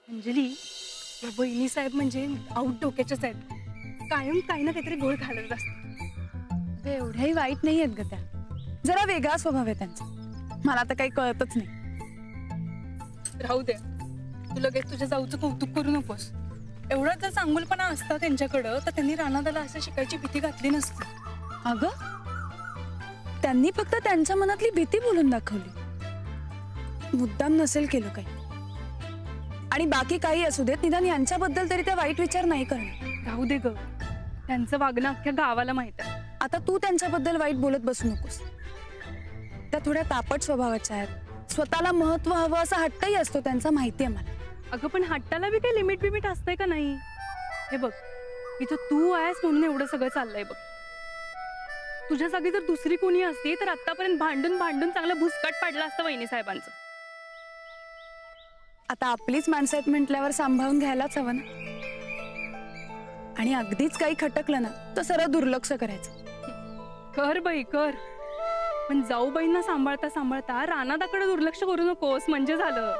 अंजली, या बहिणी साहेब म्हणजे आऊट डोक्याच्याच आहेत. कायम काही ना काहीतरी गोळ घालत असतात. एवढ्याही वाईट नाही आहेत ग त्या. जरा वेगळा स्वभाव आहे त्यांचा. मला तर काही कळतच नाही. राहू दे, तू लगेच तुझ्या जाऊचं कौतुक करू नकोस. एवढा जर चांगुलपणा असता त्यांच्याकडं तर त्यांनी रानादाला असं शिकायची भीती घातली नसती. अगं, त्यांनी फक्त त्यांच्या मनातली भीती बोलून दाखवली. मुद्दाम नसेल केलं काही. आणि बाकी काही असू देत, निदान यांच्याबद्दल तरी त्या वाईट विचार नाही करणार. राहू दे ग, त्यांचं वागणं अख्ख्या गावाला माहित आहे. आता तू त्यांच्याबद्दल वाईट बोलत बसू नकोस. त्या थोड्या तापट स्वभावाच्या आहेत. स्वतःला महत्व हवं असा हट्टही असतो त्यांचा, माहितीये मला. अगं पण हट्टाला बी काही लिमिट बिमिट असतंय का नाही? हे बघ, इथं तू आहेस म्हणून एवढं सगळं चाललंय बघ. तुझ्या जागी जर दुसरी कोणी असती तर आतापर्यंत भांडून भांडून चांगलं भुसकाट पाडलं असतं वहिनी साहेबांचं. आता आपलीच माणसं आहेत म्हटल्यावर सांभाळून घ्यायलाच हवं ना. आणि अगदीच काही खटकलं ना तर सरळ दुर्लक्ष करायचं. कर बाई कर, पण जाऊबाईंना सांभाळता सांभाळता रानादाकडे दुर्लक्ष करू नकोस म्हणजे झालं.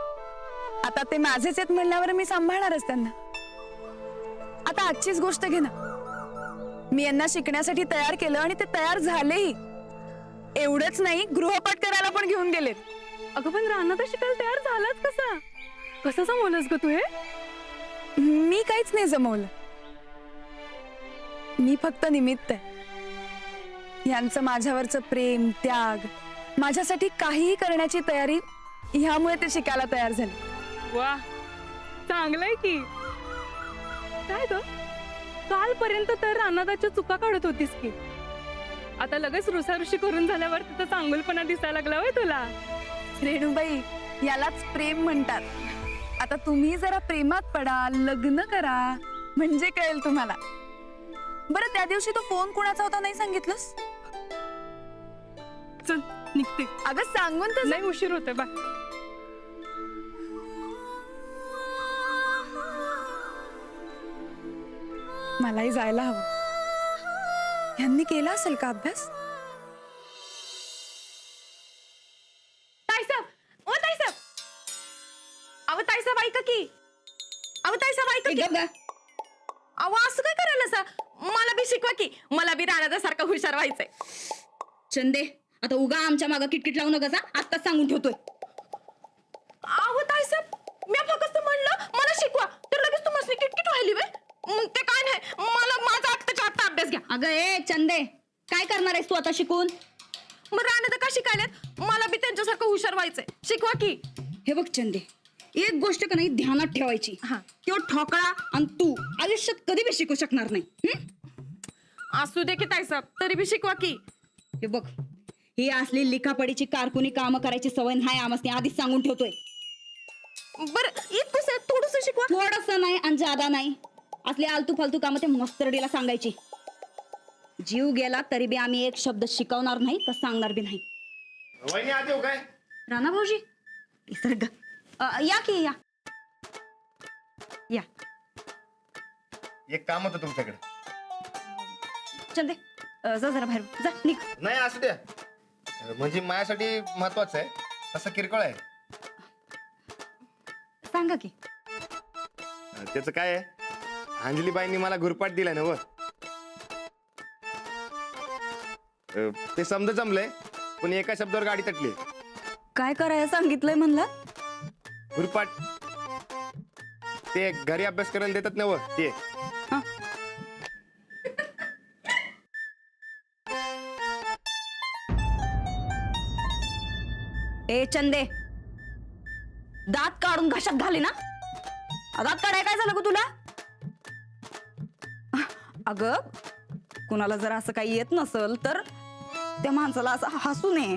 आता ते माझेच आहेत म्हणल्यावर मी सांभाळणारच त्यांना. आता आजचीच गोष्ट घे ना. मी यांना शिकण्यासाठी तयार केलं आणि ते तयार झालेही. एवढंच नाही, गृहपाठ करायला पण घेऊन गेलेत. अगं पण रानादा शिकायला तयार झालाच कसा? कसं जमवलंस ग तू हे? मी काहीच नाही जमवलं. मी फक्त निमित्त आहे. यांचं माझ्यावरचं प्रेम, त्याग, माझ्यासाठी काहीही करण्याची तयारी, ह्यामुळे ते शिकायला तयार झाले. वा, चांगलंय की. काय ग, कालपर्यंत तर रानादाच्या चुका काढत होतीस की, आता लगेच रुसारुशी करून झाल्यावर तिथं चांगुलपणा दिसायला लागला होय तुला? रेणुबाई, यालाच प्रेम म्हणतात. आता तुम्ही जरा प्रेमात पडा, लग्न करा, म्हणजे कळेल तुम्हाला. बरं, त्या दिवशी तो फोन कोणाचा होता नाही सांगितलंस? चल निघते. अगं सांगून तर नाही, उशीर होतोय बा. मलाही जायला हवं. यांनी केला असेल का अभ्यास? ताईसाहेब, ओ ताईसाहेब, अव ताईसाहेब ऐका की, अव ताईसाहेब ऐका की. अव असं काय करायला सा? मला बी शिकवा की, मला बी राणादा सारखा हुशार व्हायचंय. चंदे, आता उगा आमच्या मागं किटकिट लावू नका. आत्ताच सांगून ठेवतोय. अव ताईसाहेब, मी फक्त म्हणलं मला शिकवा तर लगेच तुम्हाला किटकिट व्हायली वे. ते काय नाही, मला माझा आत्ताच्या आत्ता अभ्यास घ्या. अगं ए चंदे, काय करणार आहेस तू आता शिकून? मग राणादा का शिकायलेत? मला बी त्यांच्यासारखं हुशार व्हायचंय, शिकवा की. हे बघ चंदे, एक गोष्ट का नाही ध्यानात ठेवायची. हा. तो ठोकळा आणि तू आयुष्यात कधी बी शिकू शकणार नाही. असू दे की ताईसाहेब, तरी बी शिकवा की. हे बघ, ही असली लिखापडीची कारकुनी कामं करायची सवय नाही आमसने, आधीच सांगून ठेवतोय. बरं, इतकंच थोडस शिकवा. थोडस नाही आणि जादा नाही. असली आलतू फालतू कामं ते मस्तरडीला सांगायची. जीव गेला तरी बी आम्ही एक शब्द शिकवणार नाही, तर सांगणार बी नाही. वहिनी आत येऊ काय? राणा भाऊजी, इसर या की या या. एक काम होतं तुमच्याकडे. चंदे, जा जरा बाहेर जा, निघ. नाही असू द्या, म्हणजे माझ्यासाठी महत्वाचं आहे, असं किरकोळ आहे. सांगा की. त्याचं काय आहे, अंजलीबाईंनी मला घुरपाट दिलाय ना व. ते समजा जमलंय, पण एका शब्दावर गाडी तटली. काय करायला सांगितलंय म्हणलं? घुरपाट. ते घरी अभ्यास करायला देतात ना व ते. ए चंदे, दात काढून घशात घाले ना. दात काढाय काय झालं ग तुला? अगं, कुणाला जर असं काही येत नसल तर त्या माणसाला असं हसू नये.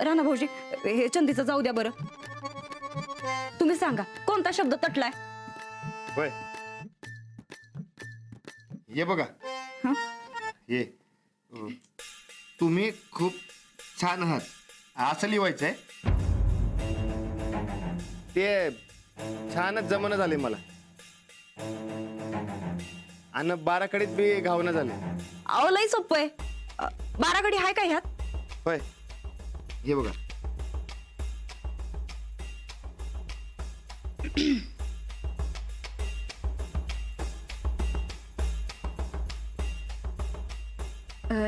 राणा भाऊजी, हे चंदीचं जाऊ द्या बरं. तुम्ही सांगा, कोणता शब्द तटलाय? होय, ये बघा. हं? ये, तुम्ही खूप छान आहात असं लिहायचंय. ते छानच जमणं झाले मला, आणि 12 कडीत बी घावणं झाले. अहो लई सोपं आहे. 12 घडी आहे का ह्यात? होय, हे बघा.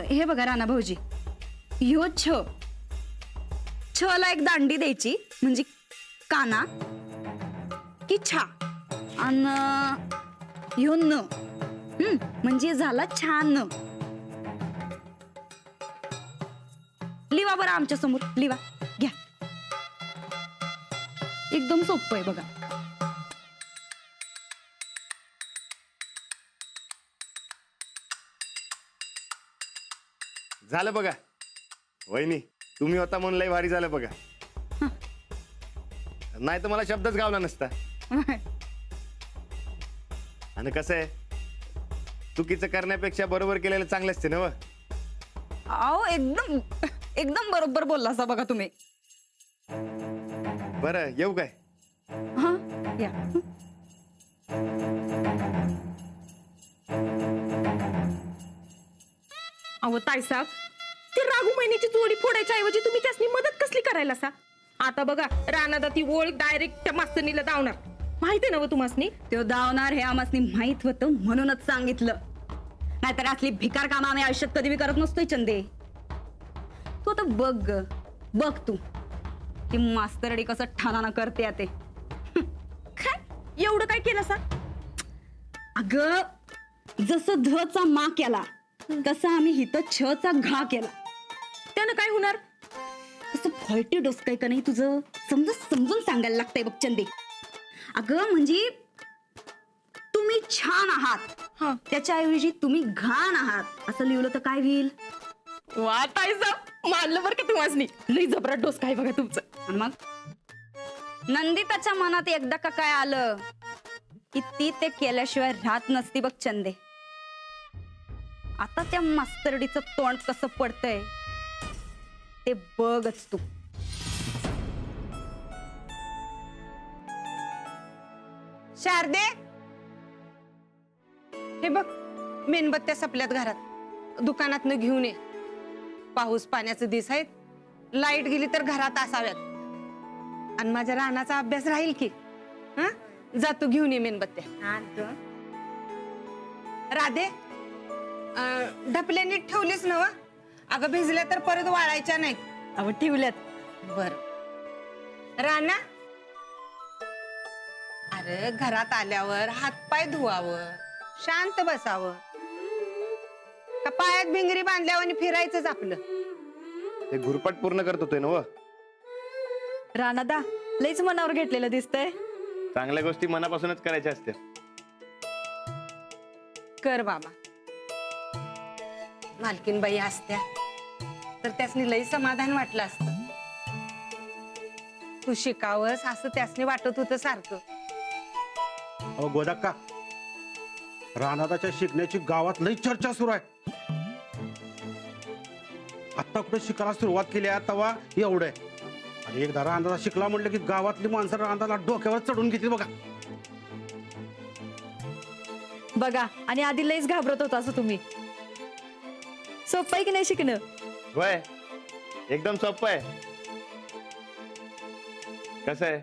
हे बघा राणा भाऊजी, ह्यो छ ला एक दांडी द्यायची म्हणजे काना की छा, आणि ह्यो न म्हणजे झाला छान. लिवा बरं आमच्या समोर, लिवा घ्या. एकदम सोपं आहे बघा. झालं बघा वहिनी, तुम्ही होता म्हणून लय भारी झालं बघा. नाही तर मला शब्दच गावला नसता. आणि कसं आहे, चुकीचं करण्यापेक्षा बरोबर केलेलं चांगलं असते ना व. अहो एकदम एकदम बरोबर बोललासा बघा तुम्ही. बरं येऊ काय? हा या. अहो ताईसाहेब, ती रागू महिन्याची जोडी फोडायच्या ऐवजी तुम्ही त्यासनी मदत कसली करायला सा? आता बघा राणादा ती ओळ डायरेक्ट त्या मास्तनीला धावणार, माहिती आहे ना व तुम्हासनी? तो धावणार हे आम्हाला माहित होतं म्हणूनच सांगितलं. नाहीतर असली भिकार काम आम्ही आयुष्यात कधी बी करत नसतोय चंदे. तू आता बघ ग, बघ तू ती मास्तरडी कसं ठाणाना करते ते. काय एवढं काय केलं सा? अग जसं ध चा मा केला तसं आम्ही हिथं छ चा घा केला. त्यानं काय होणार? कसं फॉल्टी डोसकाय का नाही तुझं, समजून सांगायला लागतंय बघ चंदे. अगं म्हणजे तुम्ही छान आहात, हा. त्याच्याऐवजी तुम्ही घाण आहात असं लिहिलं तर काय होईल? वा ताईसाहेब, मानलं बरं का तुम्हासनी. लई जबराट डोस काय बघा तुमचं. आणि मग नंदिताच्या मनात एकदा का काय आलं की ती ते केल्याशिवाय राहत नसती बघ चंदे. आता त्या मास्तरडीचं तोंड कसं पडतंय ते बघच तू. शारदे, हे बघ मेणबत्त्या सपल्यात घरात, दुकानातनं घेऊन ये. पाऊस पाण्याचे दिस आहेत, लाईट गेली तर घरात असाव्यात. आणि माझ्या रानाचा अभ्यास राहील की. हा, जातो घेऊन ये मेणबत्त्या. राधे, ढपल्या नीट ठेवलीस ना व? अगं भिजल्या तर परत वाळायच्या नाहीत. अहो ठेवल्यात. बर. राणा, अरे घरात आल्यावर हातपाय धुवावं, शांत बसावं. का पायात भिंगरी बांधल्यावर आणि फिरायचंच आपलं? ते घुरपट पूर्ण करत होतोय ना व. राणादा लईच मनावर घेतलेलं दिसतंय. चांगल्या गोष्टी मनापासूनच करायच्या असत्या. कर बाबा. मालकीनबाई असत्या तर त्यासनी लई समाधान वाटलं असतं. तू शिकावंस असं त्यासनी वाटत होतं सारखं. अहो गोदाक्का, राणादाच्या शिकण्याची गावात लई चर्चा सुरू आहे. आता कुठे शिकायला सुरुवात केली आहे तेव्हा एवढं आहे. आणि एकदा राणादा शिकला म्हटलं की गावातली माणसं राणादाला डोक्यावर चढून घेतली बघा. बघा, आणि आधी लईच घाबरत होता असं तुम्ही. सोपं आहे की नाही शिकणं? वय एकदम सोपं आहे. कसं आहे,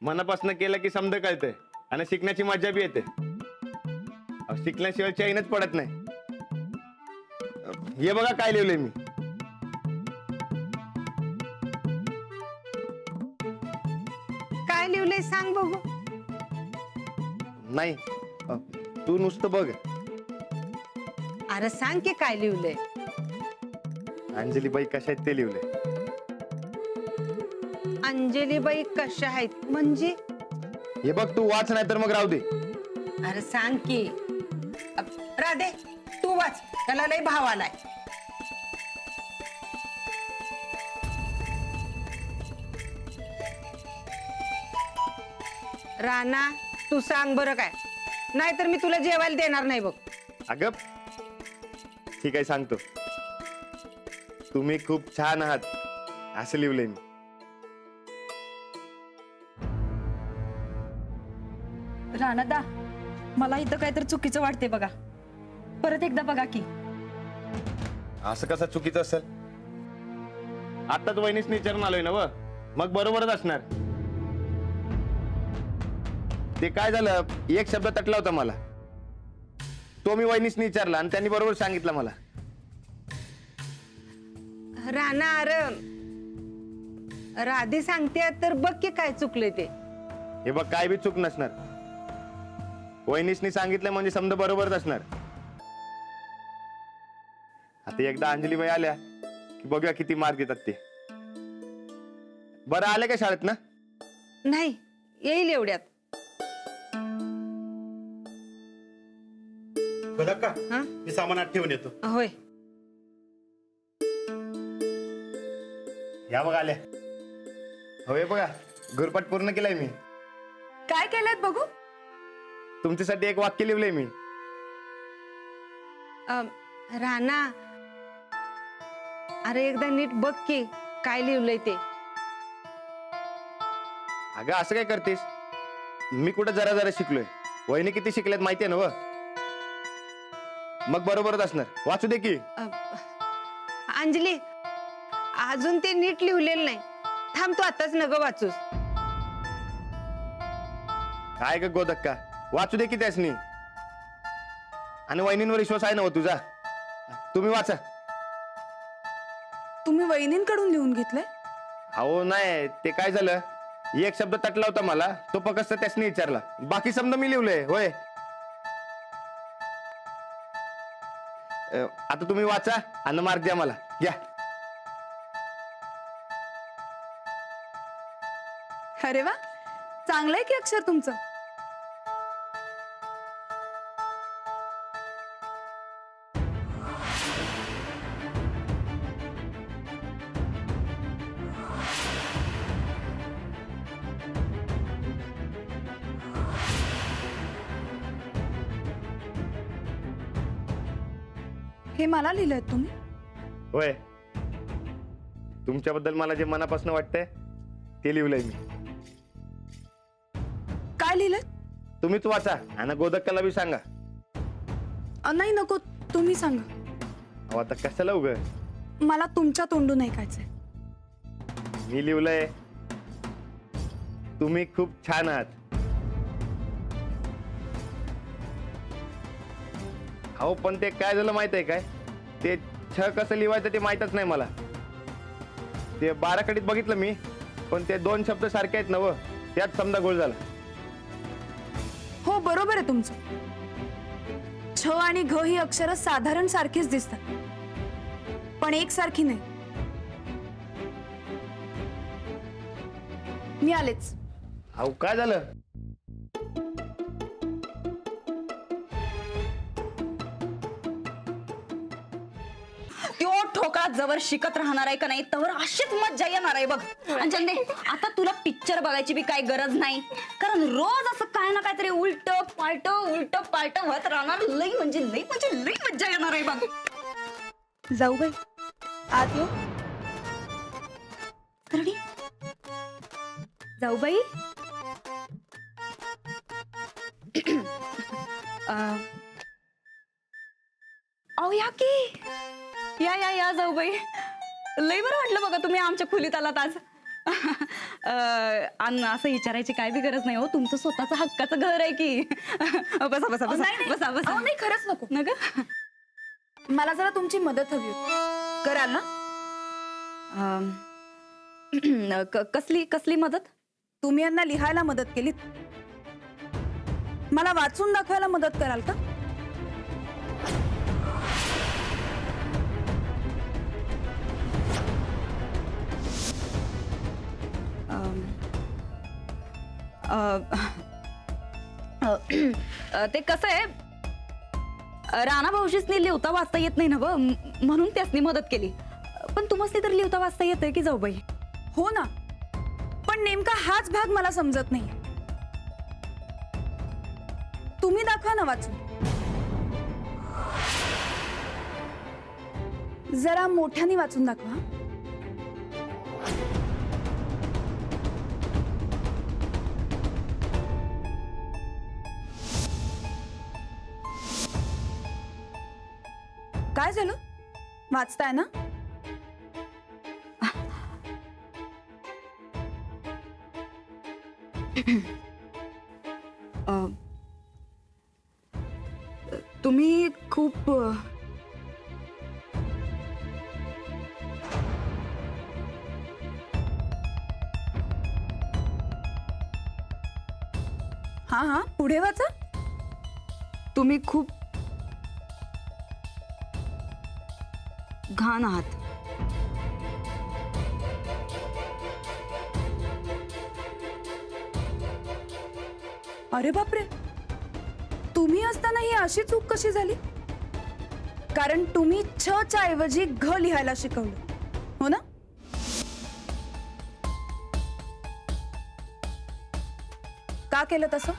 मनापासून केलं की समज कळतंय आणि शिकण्याची मजा बी येते. शिकल्याशिवाय चैनच पडत नाही. हे बघा काय लिहिलंय मी. काय लिहिलंय सांग बघू. नाही, तू नुसतं बघ. अरे सांग की काय लिहिलंय. अंजलीबाई कशा आहेत ते लिहिलंय. अंजलीबाई कशा आहेत म्हणजे? हे बघ, तू वाच नाही तर मग राहू दे. अरे सांग की. राधे, तू वाच, त्याला लई भाव आलाय. राणा, तू सांग बरं काय, नाहीतर मी तुला जेवायला देणार नाही बघ. अगं ठीक आहे, सांगतो. तुम्ही खूप छान आहात असं लिहिलंय मी. राणादा, मला इथं काहीतरी चुकीचं वाटते बघा. परत एकदा बघा की. असं कसं चुकीचं असेल? आताच वहिनीच विचारून आलोय ना व, मग बरोबरच असणार. ते काय झालं, एक शब्द तटला होता मला. तो मी वहिनीसनी विचारला आणि त्यांनी बरोबर सांगितलं मला. राणा अरे राधे सांगते तर बघ की काय चुकले ते. हे बघ, काय बी चूक नसणार. वहिनीसनी सांगितलं म्हणजे समजा बरोबरच असणार. आता एकदा अंजलीबाई आल्या की बघूया किती मार्क देतात ते. बरं, आले का शाळेत ना? नाही, येईल एवढ्यात. का हा? मी सामानात ठेवून येतो. होय. या बघा आल्या. होय बघा, गुरपाट पूर्ण केलाय मी. काय केलंय बघू? तुमच्यासाठी एक वाक्य लिहिलंय मी. राणा अरे एकदा नीट बघ की काय लिहिलंय ते. अगं असं काय करतेस? मी कुठं जरा जरा शिकलोय. वहिनी किती शिकल्यात माहितीये ना व? मग बरोबरच असणार. वाचू दे की. अंजली अजून ते नीट लिहिलेलं नाही. थांब, तू आताच नग वाचूस. काय ग गोदक्का, वाचू दे की त्यासनी. आणि वहिनींवर विश्वास आहे ना हो तुझा? तुम्ही वाचा. तुम्ही वहिनींकडून लिहून घेतलंय? अहो नाही, ते काय झालं, एक शब्द तटला होता मला. तो फक्त त्यासनी विचारला, बाकी समजा मी लिहिलंय. होय, आता तुम्ही वाचा आणि मार्क द्या मला. घ्या. अरे वा, चांगलंय की अक्षर तुमचं. हे मला लिहिलंय तुम्ही? होय, तुमच्याबद्दल मला जे मनापासून वाटतंय ते लिहिलंय मी. काय लिहिलंय? तुम्हीच वाचा आणि गोदक्काला बी सांगा. नाही नको, तुम्ही सांगा. अहो आता कशाला उग, मला तुमच्या तोंडून ऐकायचंय. मी लिहिलंय, तुम्ही खूप छान आहात. अहो पण ते काय झालं माहित आहे काय, ते छ कसं लिहायचं ते माहीतच नाही मला. ते 12 कडीत बघितलं मी, पण ते 2 शब्द सारखे आहेत ना व, त्यात समजा गोळ झाला. हो बरोबर आहे तुमचं. छ आणि घ ही अक्षरं साधारण सारखीच दिसतात, पण एकसारखी नाही. मी आलेच. अहो काय झालं? त्यो ठोकळा जवळ शिकत राहणार आहे का नाही तवर अशीच मज्जा येणार आहे बघ. आणि चंदे, आता तुला पिक्चर बघायची बी काही गरज नाही, कारण रोज असं काय ना काहीतरी उलट पालट होत राहणार. लई म्हणजे लई मज्जा येणार आहे बघ. जाऊ बाई, आत येऊ. रेडी? जाऊ बाई. अहो या की, या जाऊ बाई. लई बरं वाटलं बघा तुम्ही आमच्या खोलीत आलात आज. आणि असं विचारायची काय बी गरज नाही हो, तुमचं स्वतःचं हक्काचं घर आहे की. बसा बसा बसा बसा बसा. नाही खरंच नको. नका. मला जरा तुमची मदत हवी होती. कराल ना? कसली मदत? तुम्ही यांना लिहायला मदत केलीत, मला वाचून दाखवायला मदत कराल का? ते कसं आहे, राणा भाऊजीसनी लिहिता वाचता येत नाही ना व, म्हणून त्यासनी मदत केली. पण तुम्हाला तर लिहिता वाचता येतंय की जाऊ बाई? हो ना, पण नेमका हाच भाग मला समजत नाही. तुम्ही दाखवा ना वाचून. जरा मोठ्याने वाचून दाखवा. काय झालं? वाचताय ना? तुम्ही खूप हा हा पुढे वाचा. तुम्ही खूप घाण आहात. अरे बापरे, तुम्ही असताना ही अशी चूक कशी झाली? कारण तुम्ही छ च्या ऐवजी घ लिहायला शिकवलं, हो ना? का केलं तसं?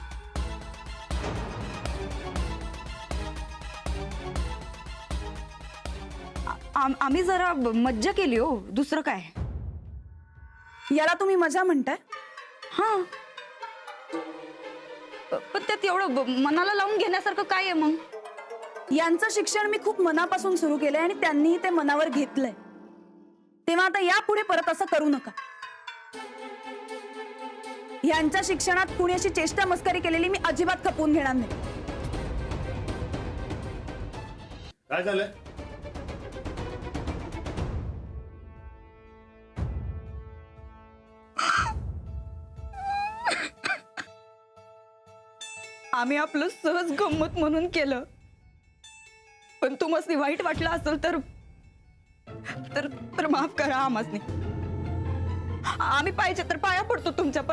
आम्ही जरा मज्जा केली हो, दुसरं काय. याला तुम्ही मजा म्हणताय? हा, पण त्यात एवढं मनाला लावून घेण्यासारखं काय आहे मग? यांचं शिक्षण मी खूप मनापासून सुरू केलंय आणि त्यांनी ते मनावर घेतलंय. तेव्हा आता यापुढे परत असं करू नका. यांच्या शिक्षणात कुणी अशी चेष्टा मस्करी केलेली मी अजिबात खपवून घेणार नाही. काय झालं? आम्ही आपलं सहज गंमत म्हणून केलं, पण तुम्हाला वाईट वाटलं असेल तर तर तर माफ करा आम्हासनी. आम्ही पाहिजे तर पाया पडतो तुमच्या,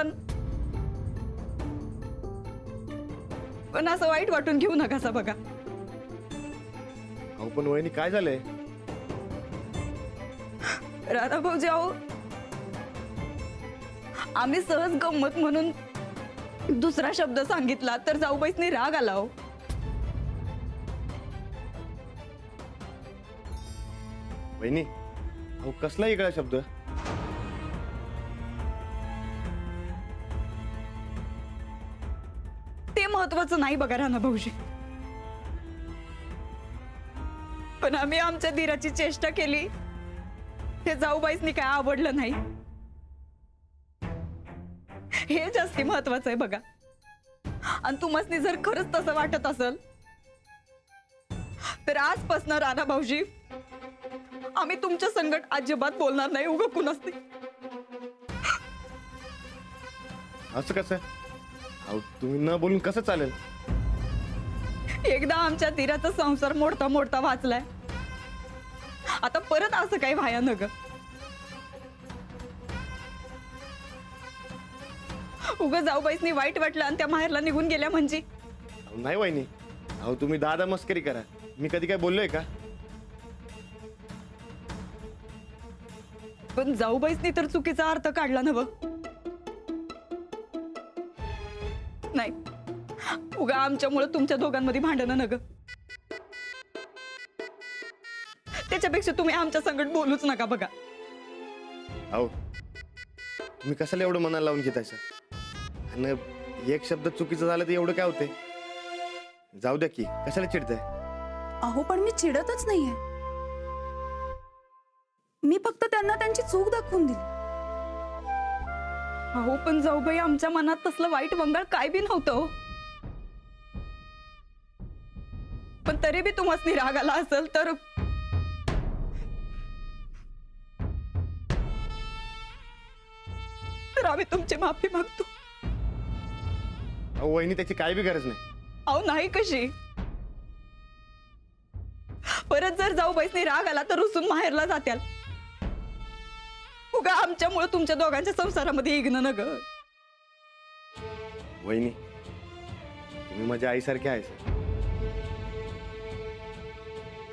पण असं वाईट वाटून घेऊ नका बघा. अहो पण वहिनी काय झालंय? राधा भाऊजी, अहो आम्ही सहज गंमत म्हणून दुसरा शब्द सांगितला तर जाऊबाईसनी राग आला हो. वहिनी अहो कसला इकडा शब्द? ते महत्वाचं नाही बघा राणा भाऊजी, पण आम्ही आमच्या धीराची चेष्टा केली हे जाऊबाईसनी काय आवडलं नाही, हे जास्ती महत्वाचं आहे बघा. आणि तुम्हासनी जर खरंच तसं वाटत असेल तर आजपासून राणा भाऊजी आम्ही तुमच्या संगत अजिबात बोलणार नाही. उगा कुणासनी असं कसं? अहो तुम्ही न बोलून कसं चालेल? एकदा आमच्या धीराचा संसार मोडता मोडता वाचलाय, आता परत असं काही व्हाया न ग. उगा जाऊबाईसनी वाईट वाटलं आणि त्या माहेरला निघून गेल्या म्हणजे. अहो, नाही वहिनी, अहो तुम्ही दादा मस्करी करा, मी कधी काय बोललोय का? पण जाऊबाईसनी तर चुकीचा अर्थ काढला ना. नाही, उगा आमच्यामुळे तुमच्या दोघांमध्ये भांडणं न ग. त्याच्यापेक्षा तुम्ही आमच्या संगत बोलूच नका बघा. अहो तुम्ही कशाला एवढं मनाला लावून घेतायचं? आणि एक शब्द चुकीचं झालं तर एवढं काय होतंय? जाऊ द्या की, कशाला चिडताय? अहो पण मी चिडतच नाहीये, मी फक्त त्यांना त्यांची चूक दाखवून दिली. अहो पण जाऊबाई, आमच्या मनात तसलं वाईट वंगाळ काय बी नव्हतं हो. पण तरी बी तुम्हाला राग आला असेल तर आम्ही तुमची माफी मागतो. अहो वहिनी त्याची काय बी गरज नाही. अहो नाही कशी, परत जर जाऊबाईसनी राग आला तर रुसून माहेरला जात्याल. उगा आमच्यामुळे तुमच्या दोघांच्या संसारामध्ये इग्न न ग. वहिनी तुम्ही माझ्या आईसारखे आहेस.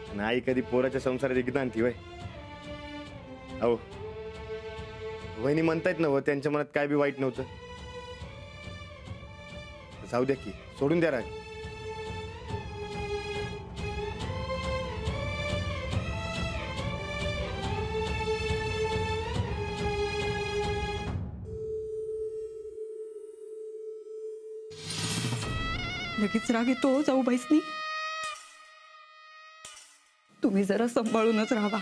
आणि आई कधी पोराच्या संसारात एकदा आणती वय? अहो वहिनी म्हणतायत ना, त्यांच्या मनात काय बी वाईट नव्हतं. जाऊ द्या की, सोडून द्या राग. लगेच राग येतो जाऊबाईसनी. तुम्ही जरा सांभाळूनच राहा.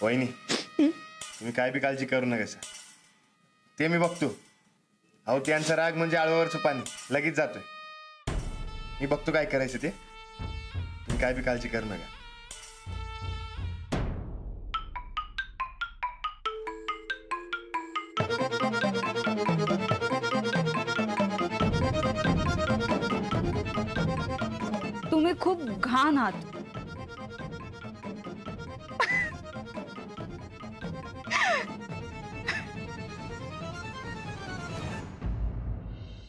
वहिनी तुम्ही काय बी काळजी करू नका सर, ते मी बघतो. अहो त्यांचा राग म्हणजे आळूवरचं पाणी लगेच जातोय. मी बघतो काय करायचं ते. तुम्ही काय बी काळजी करू नका. तुम्ही खूप घाण आहात.